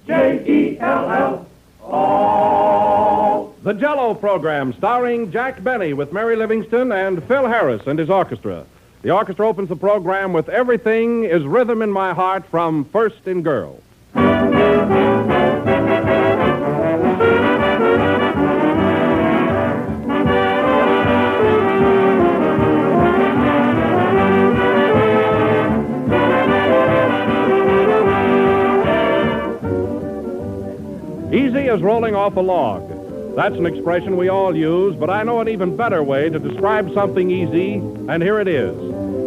J-E-L-L-O. The Jell-O program, starring Jack Benny with Mary Livingston and Phil Harris and his orchestra. The orchestra opens the program with Everything is Rhythm in My Heart from First in Girl. Easy as rolling off a log. That's an expression we all use, but I know an even better way to describe something easy, and here it is.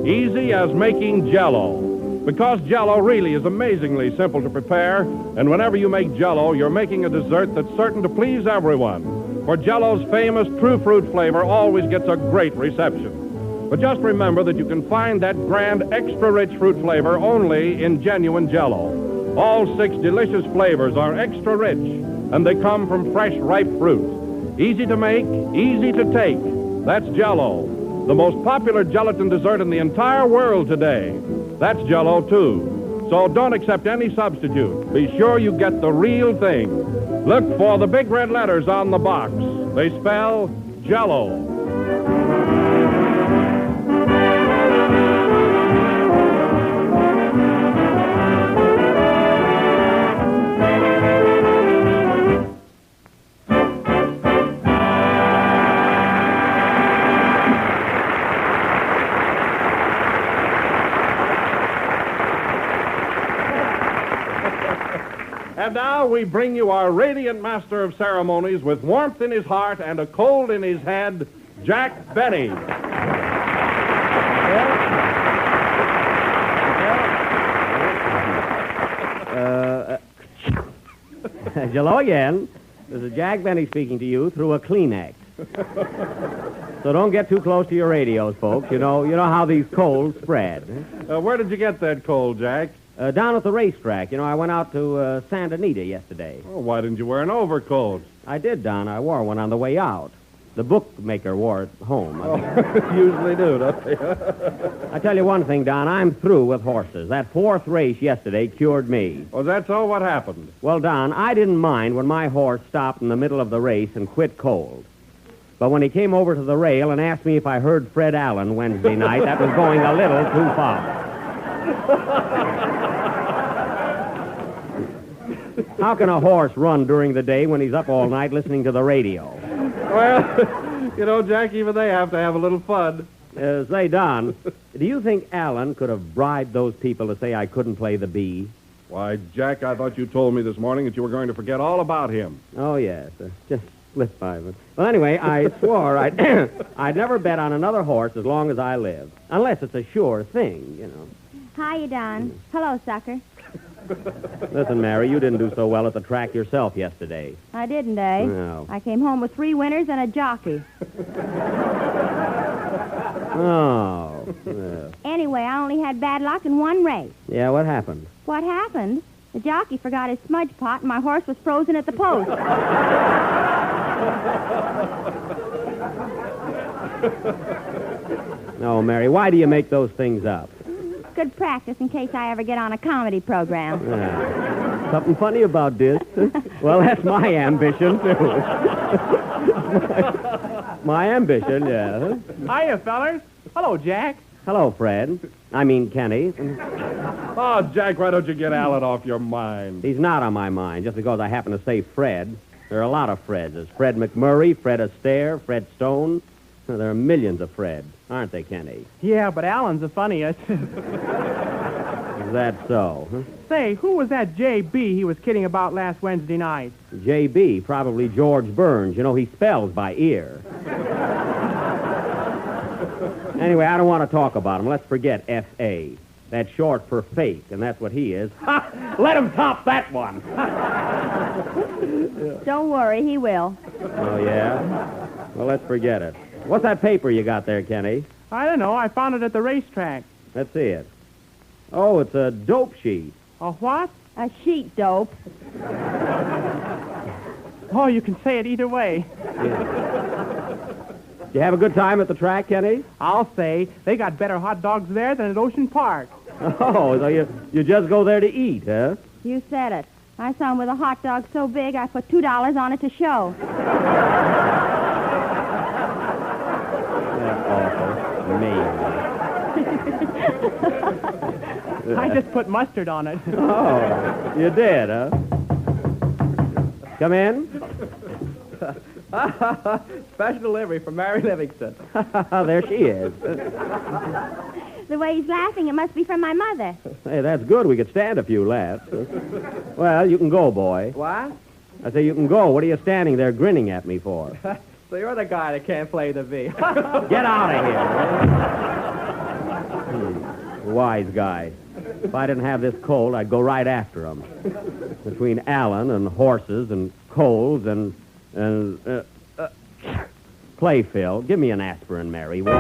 Easy as making Jell-O. Because Jell-O really is amazingly simple to prepare, and whenever you make Jell-O, you're making a dessert that's certain to please everyone. For Jell-O's famous true fruit flavor always gets a great reception. But just remember that you can find that grand extra-rich fruit flavor only in genuine Jell-O. All 6 delicious flavors are extra rich, and they come from fresh, ripe fruit. Easy to make, easy to take. That's Jell-O, the most popular gelatin dessert in the entire world today. That's Jell-O, too. So don't accept any substitute. Be sure you get the real thing. Look for the big red letters on the box. They spell Jell-O. And now we bring you our radiant master of ceremonies with warmth in his heart and a cold in his head, Jack Benny. Hello again. This is Jack Benny speaking to you through a Kleenex. So don't get too close to your radios, folks. You know how these colds spread. Where did you get that cold, Jack? Down at the racetrack. I went out to Santa Anita yesterday. Oh, why didn't you wear an overcoat? I did, Don. I wore one on the way out. The bookmaker wore it home. Usually do, don't they? I tell you one thing, Don. I'm through with horses. That 4th race yesterday cured me. Oh, that's all? What happened? Well, Don, I didn't mind when my horse stopped in the middle of the race and quit cold. But when he came over to the rail and asked me if I heard Fred Allen Wednesday night, that was going a little too far. How can a horse run during the day when he's up all night listening to the radio? Well, Jack, even they have to have a little fun. Say, Don, do you think Allen could have bribed those people to say I couldn't play the bee? Why, Jack, I thought you told me this morning that you were going to forget all about him. Oh, yes. Just slipped by. Well, anyway, I swore I'd never bet on another horse as long as I live. Unless it's a sure thing, Hiya, Don. Hello, sucker. Listen, Mary, you didn't do so well at the track yourself yesterday. I didn't, eh? No. I came home with 3 winners and a jockey. Oh. Yeah. Anyway, I only had bad luck in 1 race. Yeah, what happened? What happened? The jockey forgot his smudge pot and my horse was frozen at the post. No, Mary, why do you make those things up? Good practice in case I ever get on a comedy program. Yeah. Something funny about this? Well, that's my ambition, too. My ambition, yeah. Hiya, fellers. Hello, Jack. Hello, Fred. I mean, Kenny. Oh, Jack, why don't you get Allen off your mind? He's not on my mind, just because I happen to say Fred. There are a lot of Freds. There's Fred McMurray, Fred Astaire, Fred Stone. There are millions of Freds, aren't they, Kenny? Yeah, but Alan's the funniest. Is that so? Huh? Say, who was that J.B. he was kidding about last Wednesday night? J.B., probably George Burns. He spells by ear. Anyway, I don't want to talk about him. Let's forget F.A. That's short for fake, and that's what he is. Ha! Let him top that one. Don't worry, he will. Oh, yeah? Well, let's forget it. What's that paper you got there, Kenny? I don't know. I found it at the racetrack. Let's see it. Oh, it's a dope sheet. A what? A sheet dope. Oh, you can say it either way. Yeah. Did you have a good time at the track, Kenny? I'll say they got better hot dogs there than at Ocean Park. Oh, so you just go there to eat, huh? You said it. I saw him with a hot dog so big I put $2 on it to show. That's awful. Mean. I just put mustard on it. Oh, you did, huh? Come in. Special delivery from Mary Livingston. There she is. The way he's laughing, it must be from my mother. Hey, that's good. We could stand a few laughs. Well, you can go, boy. What? I say you can go. What are you standing there grinning at me for? So you're the guy that can't play the V. Get out of here. Wise guy. If I didn't have this cold, I'd go right after him. Between Allen and horses and colds and play, Phil. Give me an aspirin, Mary. will you?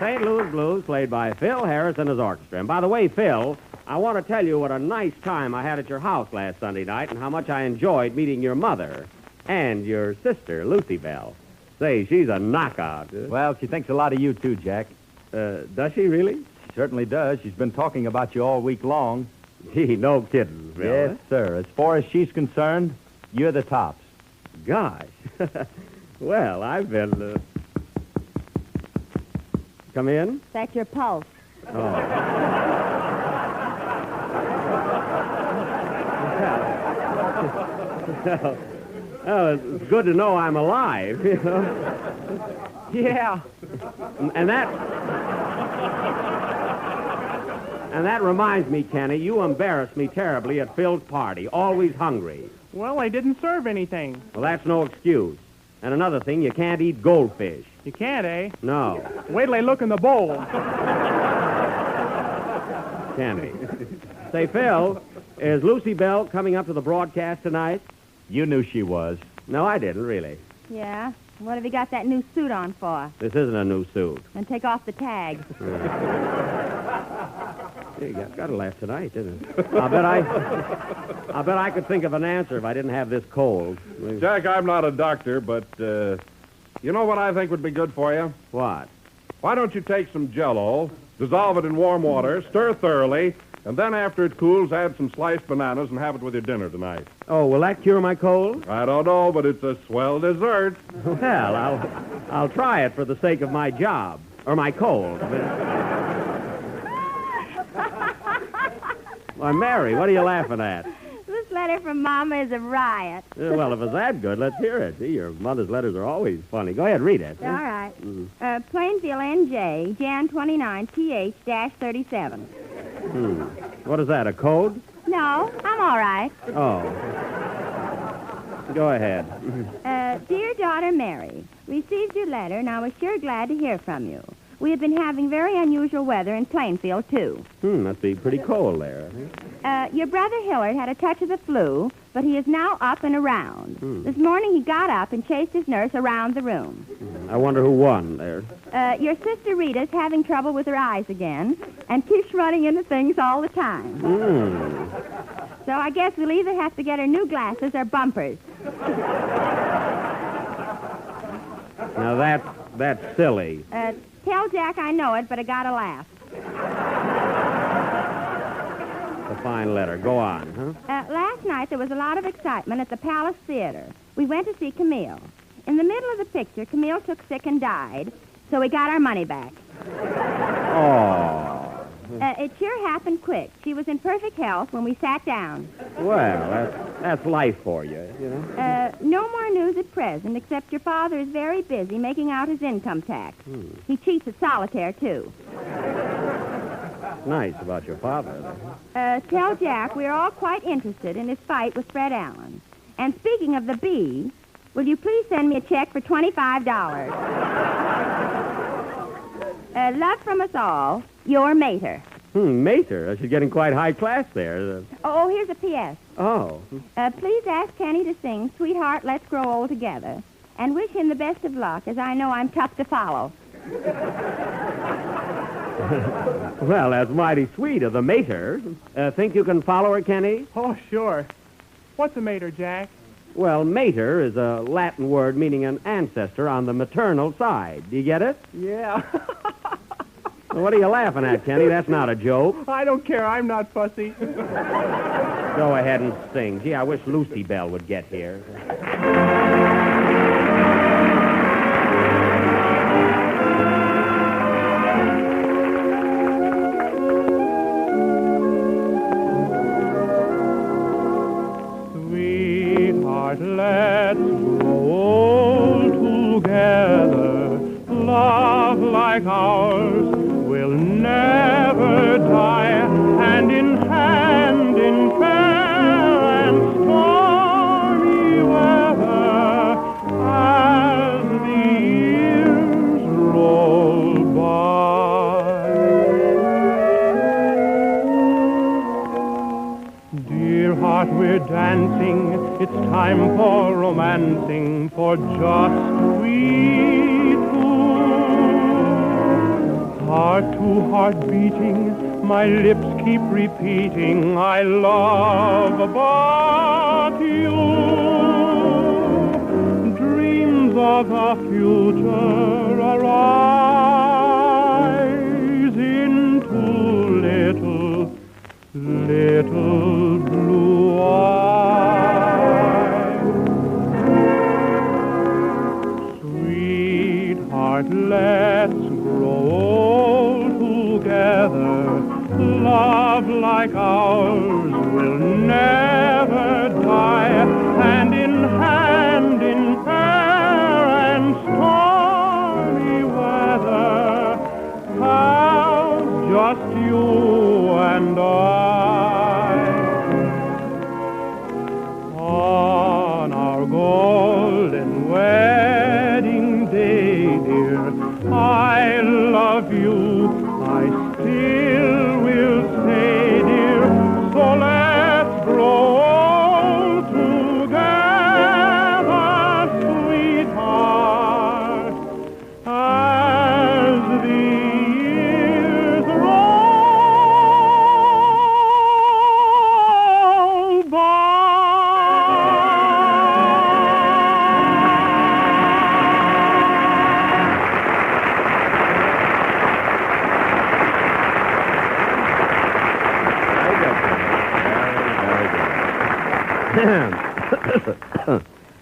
St. Louis Blues, played by Phil Harris and his orchestra. And by the way, Phil, I want to tell you what a nice time I had at your house last Sunday night and how much I enjoyed meeting your mother and your sister, Lucy Bell. Say, she's a knockout. Well, she thinks a lot of you, too, Jack. Does she really? She certainly does. She's been talking about you all week long. Gee, no kidding, Phil. Yes, sir. As far as she's concerned, you're the tops. Gosh. Well, I've been... Come in? That's your pulse. Oh. Well, it's good to know I'm alive, you know. Yeah. And that reminds me, Kenny, you embarrassed me terribly at Phil's party, always hungry. Well, they didn't serve anything. Well, that's no excuse. And another thing, you can't eat goldfish. You can't, eh? No. Wait till they look in the bowl. Kenny. Say, Phil, is Lucy Bell coming up to the broadcast tonight? You knew she was. No, I didn't, really. Yeah? What have you got that new suit on for? This isn't a new suit. And take off the tag. You got to laugh tonight, didn't it? I bet I could think of an answer if I didn't have this cold. Jack, I'm not a doctor, but you know what I think would be good for you? What? Why don't you take some Jell-O, dissolve it in warm water, stir thoroughly, and then after it cools, add some sliced bananas and have it with your dinner tonight. Oh, will that cure my cold? I don't know, but it's a swell dessert. Well, I'll try it for the sake of my job, or my cold. Why, Mary, what are you laughing at? This letter from Mama is a riot. Well, if it's that good, let's hear it. See, your mother's letters are always funny. Go ahead, read it. All right. Plainfield, NJ, Jan 29, TH-37. What is that, a code? No, I'm all right. Oh. Go ahead. Dear daughter Mary, received your letter, and I was sure glad to hear from you. We have been having very unusual weather in Plainfield, too. Must be pretty cold there. I think. Your brother Hillard had a touch of the flu, but he is now up and around. This morning he got up and chased his nurse around the room. I wonder who won there. Your sister Rita's having trouble with her eyes again and keeps running into things all the time. So I guess we'll either have to get her new glasses or bumpers. Now, that's silly. Tell Jack I know it, but I gotta laugh. A fine letter. Go on, huh? Last night there was a lot of excitement at the Palace Theater. We went to see Camille. In the middle of the picture, Camille took sick and died, so we got our money back. Oh. It sure happened quick. She was in perfect health when we sat down. Well, that's life for you, you know. No more news at present, except your father is very busy making out his income tax. He cheats at solitaire, too. Nice about your father. Tell Jack we're all quite interested in his fight with Fred Allen. And speaking of the bee, will you please send me a check for $25? Love from us all, your Mater. Mater. She's getting quite high class there. Oh, here's a P.S. Oh. Please ask Kenny to sing Sweetheart, Let's Grow Old Together. And wish him the best of luck, as I know I'm tough to follow. Well, that's mighty sweet of the Mater. Think you can follow her, Kenny? Oh, sure. What's a mater, Jack? Well, mater is a Latin word meaning an ancestor on the maternal side. Do you get it? Yeah. Well, what are you laughing at, Kenny? That's not a joke. I don't care. I'm not fussy. Go ahead and sing. Gee, I wish Lucy Bell would get here. Sweetheart, let's grow old together. Love like ours will never die, hand in fair and stormy weather, as the years roll by. Dear heart, we're dancing, it's time for romancing, for just we two. Heart to heart beating, my lips keep repeating, I love but you. Dreams of the future arise into little blue eyes. Sweetheart, let's grow old together. Love like ours will never die, hand in fair and stormy weather, how just you and I. On our golden wedding day, dear, I love you, I still will say, dear, so let's grow old together, sweetheart, as the years roll by.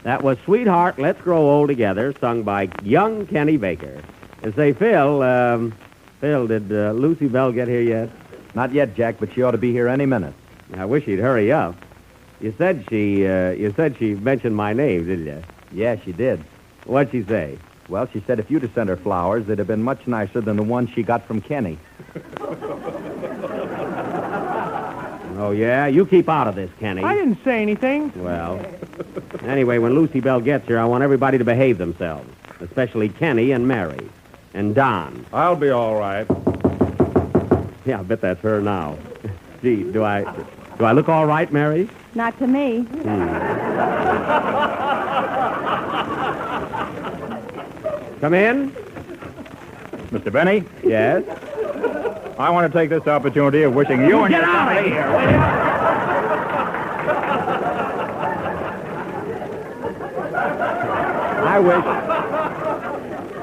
That was Sweetheart, Let's Grow Old Together, sung by young Kenny Baker. And say, Phil, did Lucy Bell get here yet? Not yet, Jack, but she ought to be here any minute. I wish he'd hurry up. You said she mentioned my name, didn't you? Yeah, she did. What'd she say? Well, she said if you'd have sent her flowers, they'd have been much nicer than the ones she got from Kenny. Oh, yeah? You keep out of this, Kenny. I didn't say anything. Well, Anyway, when Lucy Bell gets here, I want everybody to behave themselves, especially Kenny and Mary and Don. I'll be all right. Yeah, I bet that's her now. Gee, do I look all right, Mary? Not to me. Come in. Mr. Benny, Yes. I want to take this opportunity of wishing you and Get out of here, will you?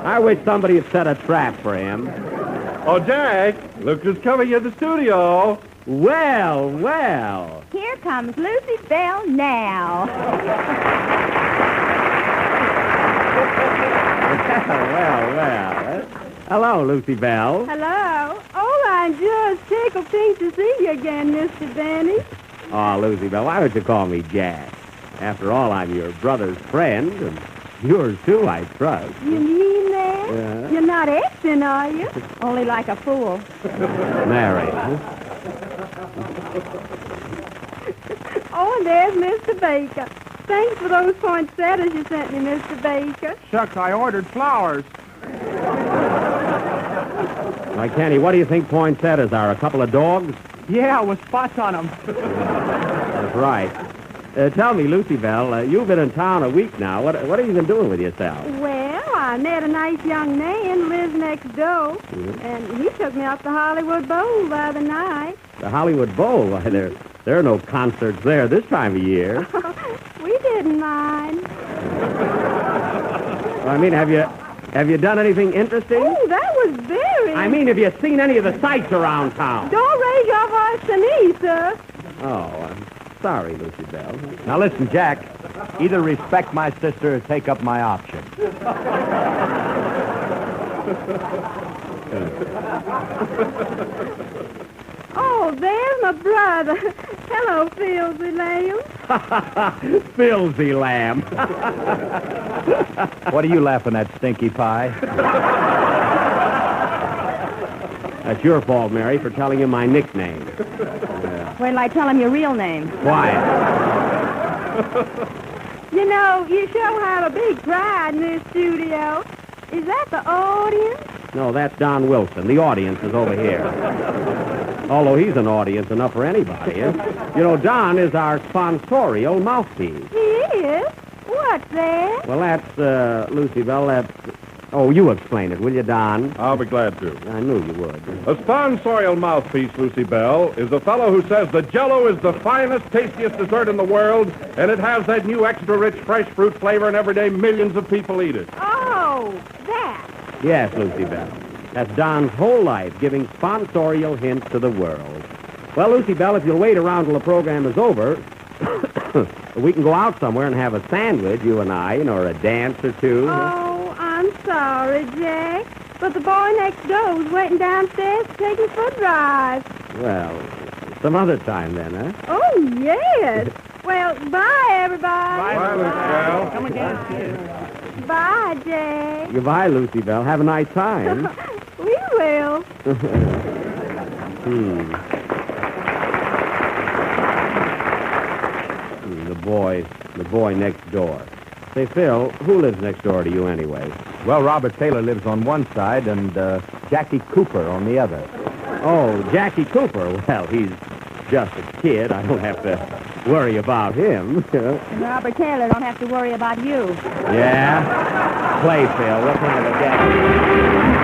I wish somebody had set a trap for him. Oh, Jack, look who's coming in the studio. Well, well. Here comes Lucy Bell now. Well. Hello, Lucy Bell. Hello. Oh, I'm just tickled pink to see you again, Mr. Benny. Oh, Lucy Bell, why don't you call me Jack? After all, I'm your brother's friend, and yours, too, I trust. You mean that? Yeah. You're not acting, are you? Only like a fool. Mary. Oh, and there's Mr. Baker. Thanks for those poinsettias you sent me, Mr. Baker. Shucks, I ordered flowers. Why, Kenny, what do you think poinsettias are? A couple of dogs? Yeah, with spots on them. That's right. Tell me, Lucy Bell, you've been in town a week now. What have you been doing with yourself? Well, I met a nice young man who lives next door, and he took me out to Hollywood Bowl the other night. The Hollywood Bowl? Why, there are no concerts there this time of year. We didn't mind. Well, I mean, have you done anything interesting? Oh, that was very... I mean, have you seen any of the sights around town? Don't raise your voice to me, sir. Oh, I'm sorry, Lucy Bell. Now listen, Jack. Either respect my sister or take up my option. Oh, there's my brother. Hello, Filthy Lamb. Filthy lamb. What are you laughing at, Stinky Pie? That's your fault, Mary, for telling him my nickname. Wait till I tell him your real name. Quiet. You know, you sure have a big crowd in this studio. Is that the audience? No, that's Don Wilson. The audience is over here. Although he's an audience enough for anybody. You know, Don is our sponsorial mouthpiece. He is? What's that? Well, that's, Lucy Bell, that's... Oh, you explain it, will you, Don? I'll be glad to. I knew you would. A sponsorial mouthpiece, Lucy Bell, is a fellow who says the Jell-O is the finest, tastiest dessert in the world, and it has that new extra-rich fresh fruit flavor, and every day millions of people eat it. Oh, that. Yes, Lucy Bell. That's Don's whole life, giving sponsorial hints to the world. Well, Lucy Bell, if you'll wait around till the program is over, we can go out somewhere and have a sandwich, you and I, or a dance or two. Oh, I'm sorry, Jack. But the boy next door was waiting downstairs to take me for a drive. Well, some other time then, huh? Oh, yes. Well, bye, everybody. Bye, Lucy Bell. Come again. Bye, Jack. Goodbye, Lucy Bell. Have a nice time. We will. The boy next door. Say, Phil, who lives next door to you anyway? Well, Robert Taylor lives on one side and Jackie Cooper on the other. Oh, Jackie Cooper. Well, he's just a kid. I don't have to worry about him. Robert Taylor don't have to worry about you. Yeah? Play, Phil. What kind of a Jackie?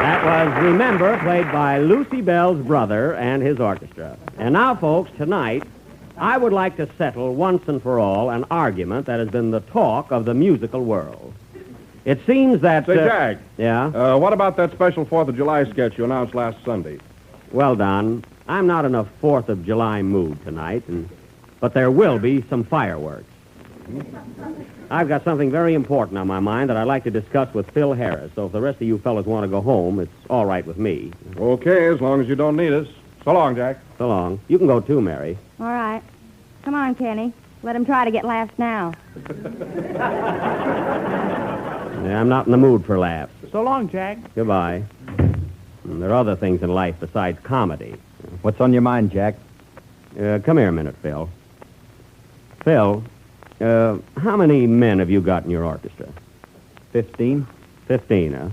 That was Remember, played by Lucy Bell's brother and his orchestra. And now, folks, tonight, I would like to settle once and for all an argument that has been the talk of the musical world. It seems that... Say, Jack. Yeah? What about that special 4th of July sketch you announced last Sunday? Well, Don, I'm not in a 4th of July mood tonight, but there will be some fireworks. I've got something very important on my mind that I'd like to discuss with Phil Harris, so if the rest of you fellas want to go home, it's all right with me. Okay, as long as you don't need us. So long, Jack. So long. You can go too, Mary. All right. Come on, Kenny. Let him try to get laughs now. Yeah, I'm not in the mood for laughs. So long, Jack. Goodbye. There are other things in life besides comedy. What's on your mind, Jack? Come here a minute, Phil. Phil, how many men have you got in your orchestra? 15? 15, huh?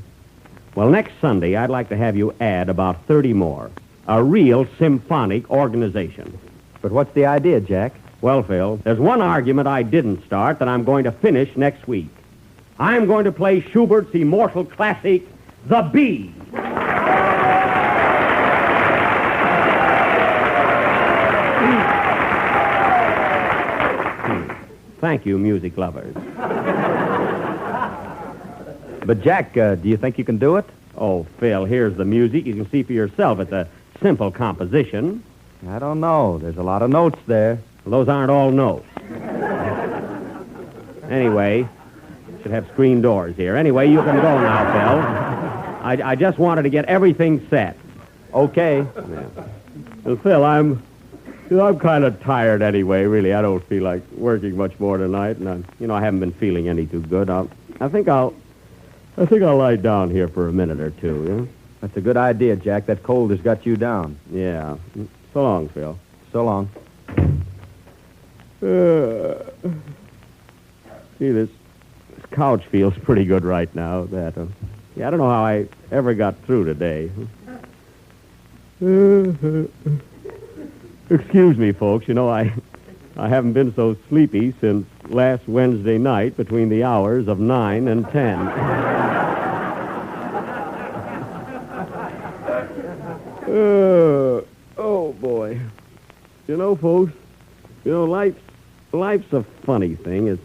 Well, next Sunday, I'd like to have you add about 30 more. A real symphonic organization. But what's the idea, Jack? Well, Phil, there's one argument I didn't start that I'm going to finish next week. I'm going to play Schubert's immortal classic, The Bee. Thank you, music lovers. But, Jack, do you think you can do it? Oh, Phil, here's the music. You can see for yourself it's a simple composition. I don't know. There's a lot of notes there. Well, those aren't all notes. Anyway, should have screen doors here. Anyway, you can go now, Phil. I just wanted to get everything set. Okay. Yeah. Well, Phil, I'm kind of tired anyway, really. I don't feel like working much more tonight, and I haven't been feeling any too good. I think I'll lie down here for a minute or two, yeah? That's a good idea, Jack. That cold has got you down. Yeah. So long, Phil. So long. See, this couch feels pretty good right now. I don't know how I ever got through today. Excuse me, folks. I haven't been so sleepy since last Wednesday night between the hours of 9 and 10. Oh, boy. Folks, life's a funny thing.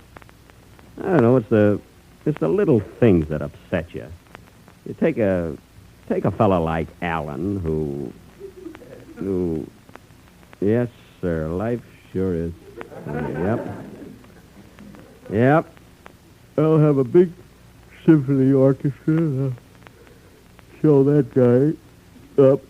I don't know, it's the little things that upset you. You take a fella like Alan who, yes, sir, life sure is funny. Yep. I'll have a big symphony orchestra, and I'll show that guy up.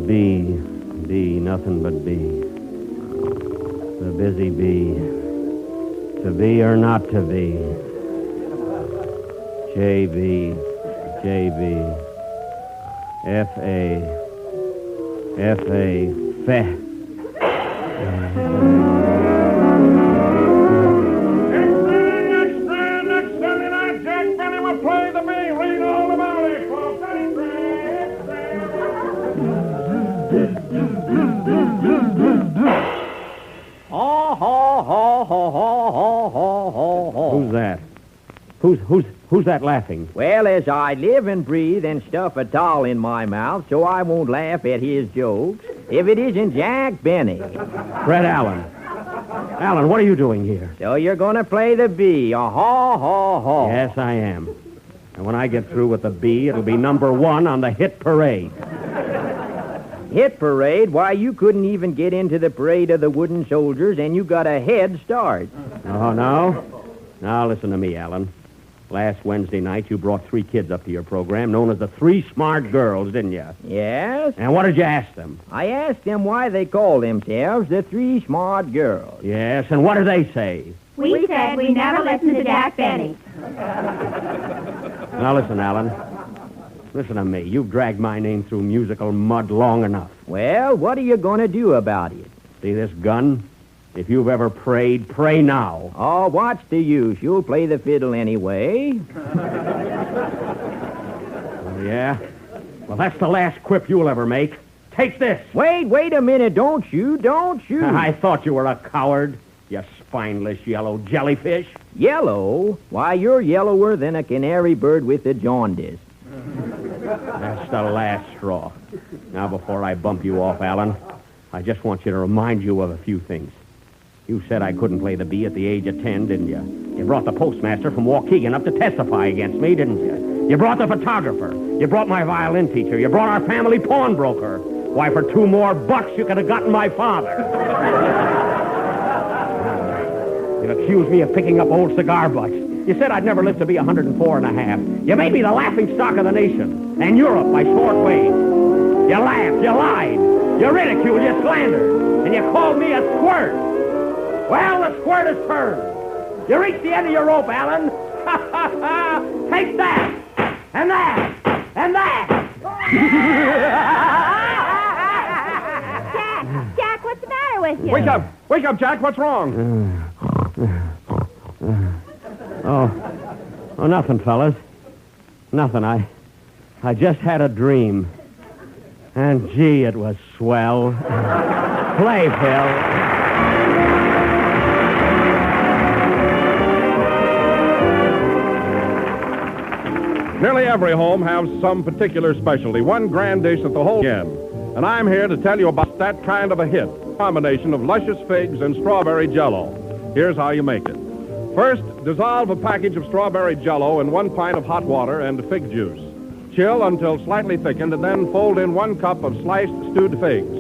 Bee, nothing but bee. The busy bee. To be or not to be. J.B., F.A., F.A., Next Sunday night, Jack Benny will play the bee. Read all about it, folks. Who's that? Who's that laughing? Well, as I live and breathe and stuff a doll in my mouth so I won't laugh at his jokes, if it isn't Jack Benny. Fred Allen. Allen, what are you doing here? So you're going to play the bee. Ha. Yes, I am. And when I get through with the bee, it'll be number 1 on the hit parade. Hit parade? Why, you couldn't even get into the parade of the wooden soldiers, and you got a head start. Oh, no? Now, listen to me, Allen. Last Wednesday night, you brought 3 kids up to your program, known as the 3 Smart Girls, didn't you? Yes? And what did you ask them? I asked them why they call themselves the 3 Smart Girls. Yes, and what did they say? We said we never listened to Jack Benny. Now, listen, Allen. Listen to me. You've dragged my name through musical mud long enough. Well, what are you going to do about it? See this gun? If you've ever prayed, pray now. Oh, what's the use? You'll play the fiddle anyway. Oh, yeah? Well, that's the last quip you'll ever make. Take this. Wait a minute. Don't shoot. I thought you were a coward, you spineless yellow jellyfish. Yellow? Why, you're yellower than a canary bird with a jaundice. That's the last straw. Now, before I bump you off, Alan, I just want you to remind you of a few things. You said I couldn't play the bee at the age of 10, didn't you? You brought the postmaster from Waukegan up to testify against me, didn't you? You brought the photographer. You brought my violin teacher. You brought our family pawnbroker. Why, for $2 more you could have gotten my father. You accused me of picking up old cigar butts. You said I'd never live to be 104 and a half. You made me the laughing stock of the nation. And Europe by short waves. You laughed. You lied. You ridiculed. You slandered. And you called me a squirt. Well, the squirt has turned. You reached the end of your rope, Alan. Take that. And that. And that. Jack, what's the matter with you? Wake up, Jack. What's wrong? Oh, nothing, fellas. Nothing. I just had a dream. And, gee, it was swell. Play, Phil. Nearly every home has some particular specialty, one grand dish that the whole again. And I'm here to tell you about that kind of a hit, combination of luscious figs and strawberry jello. Here's how you make it. First, dissolve a package of strawberry jello in 1 pint of hot water and fig juice. Chill until slightly thickened, and then fold in 1 cup of sliced stewed figs.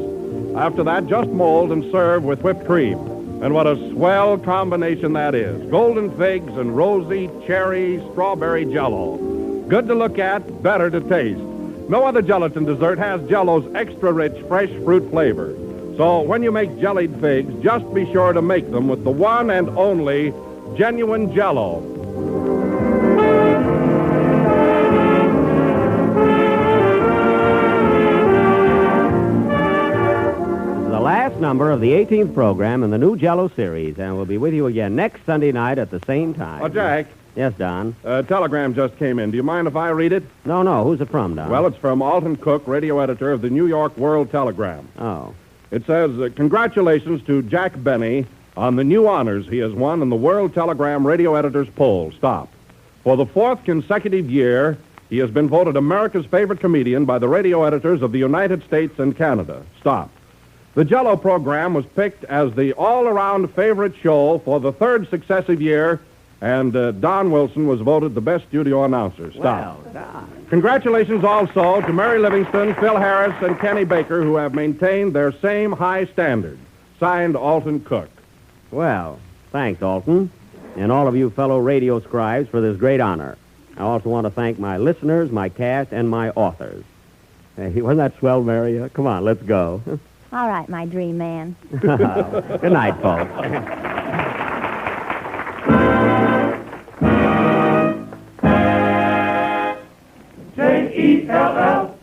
After that, just mold and serve with whipped cream. And what a swell combination that is. Golden figs and rosy cherry strawberry jello. Good to look at, better to taste. No other gelatin dessert has Jello's extra-rich fresh fruit flavor. So when you make jellied figs, just be sure to make them with the one and only genuine Jello. The last number of the 18th program in the new Jello series, and we'll be with you again next Sunday night at the same time. Oh, Jack. Yes, Don? A telegram just came in. Do you mind if I read it? No. Who's it from, Don? Well, it's from Alton Cook, radio editor of the New York World Telegram. Oh. It says, congratulations to Jack Benny on the new honors he has won in the World Telegram radio editors poll. Stop. For the 4th consecutive year, he has been voted America's favorite comedian by the radio editors of the United States and Canada. Stop. The Jello program was picked as the all-around favorite show for the 3rd successive year, and Don Wilson was voted the best studio announcer. Stop. Well, Don. Congratulations also to Mary Livingston, Phil Harris, and Kenny Baker, who have maintained their same high standard. Signed, Alton Cook. Well, thanks, Alton, and all of you fellow radio scribes for this great honor. I also want to thank my listeners, my cast, and my authors. Hey, wasn't that swell, Mary? Come on, let's go. All right, my dream man. Good night, folks. J-E-L-L.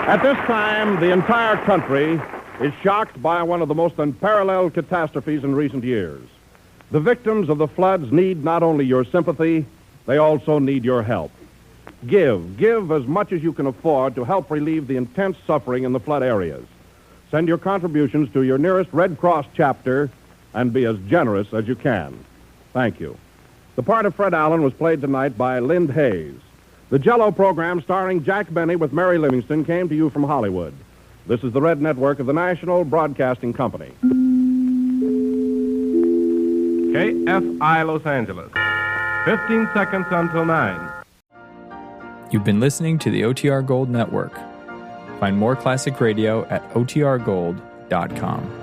At this time, the entire country is shocked by one of the most unparalleled catastrophes in recent years. The victims of the floods need not only your sympathy, they also need your help. Give as much as you can afford to help relieve the intense suffering in the flood areas. Send your contributions to your nearest Red Cross chapter and be as generous as you can. Thank you. The part of Fred Allen was played tonight by Lind Hayes. The Jello program starring Jack Benny with Mary Livingston came to you from Hollywood. This is the Red Network of the National Broadcasting Company. KFI Los Angeles. 15 seconds until 9. You've been listening to the OTR Gold Network. Find more classic radio at otrgold.com.